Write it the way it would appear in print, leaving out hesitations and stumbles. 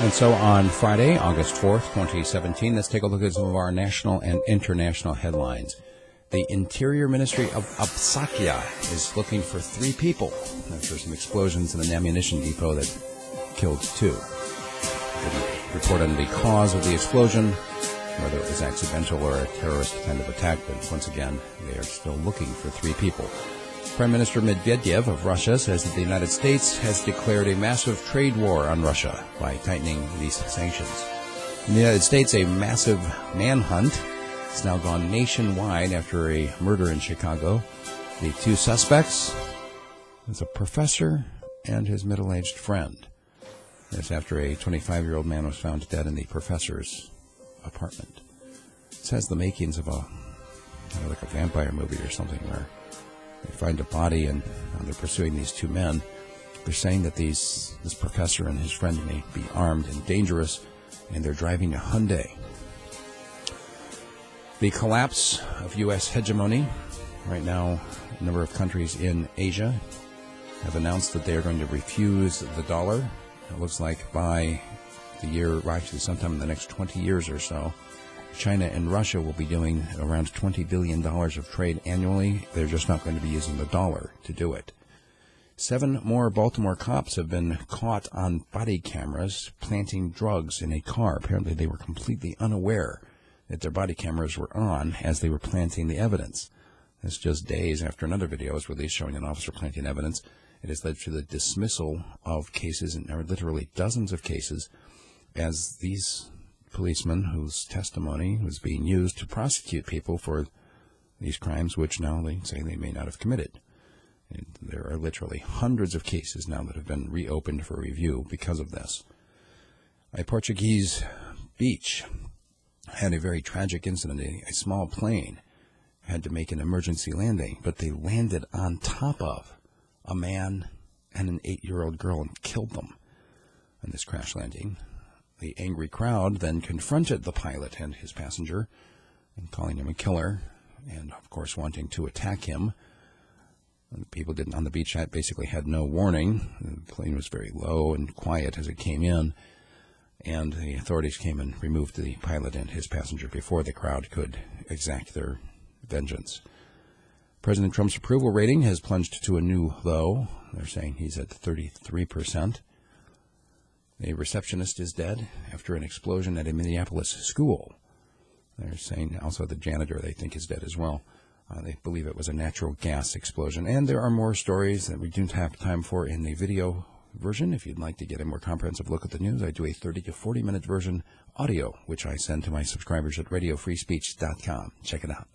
And so on Friday, August 4th, 2017, let's take a look at some of our national and international headlines. The Interior Ministry of Abkhazia is looking for 3 people after some explosions in an ammunition depot that killed 2. They didn't report on the cause of the explosion, whether it was accidental or a terrorist kind of attack, but once again, they are still looking for 3 people. Prime Minister Medvedev of Russia says that the United States has declared a massive trade war on Russia by tightening these sanctions. In the United States, a massive manhunt has now gone nationwide after a murder in Chicago. The 2 suspects is a professor and his middle-aged friend. This after a 25-year-old man was found dead in the professor's apartment. This has the makings of like a vampire movie or something where they find a body and they're pursuing these 2 men. They're saying that this professor and his friend may be armed and dangerous, and they're driving a Hyundai. The collapse of U.S. hegemony. Right now, a number of countries in Asia have announced that they are going to refuse the dollar. It looks like by the year, actually sometime in the next 20 years or so, China and Russia will be doing around $20 billion of trade annually. They're just not going to be using the dollar to do it. 7 more Baltimore cops have been caught on body cameras planting drugs in a car. Apparently they were completely unaware that their body cameras were on as they were planting the evidence. That's just days after another video was released showing an officer planting evidence. It has led to the dismissal of cases, and literally dozens of cases, as these policemen whose testimony was being used to prosecute people for these crimes, which now they say they may not have committed. And there are literally hundreds of cases now that have been reopened for review because of this. A Portuguese beach had a very tragic incident. A small plane had to make an emergency landing, but they landed on top of a man and an 8-year-old girl and killed them in this crash landing. The angry crowd then confronted the pilot and his passenger, and calling him a killer, and of course wanting to attack him. And the people on the beach basically had no warning. The plane was very low and quiet as it came in, and the authorities came and removed the pilot and his passenger before the crowd could exact their vengeance. President Trump's approval rating has plunged to a new low. They're saying he's at 33%. A receptionist is dead after an explosion at a Minneapolis school. They're saying also the janitor they think is dead as well. They believe it was a natural gas explosion. And there are more stories that we don't have time for in the video version. If you'd like to get a more comprehensive look at the news, I do a 30 to 40 minute version audio, which I send to my subscribers at radiofreespeech.com. Check it out.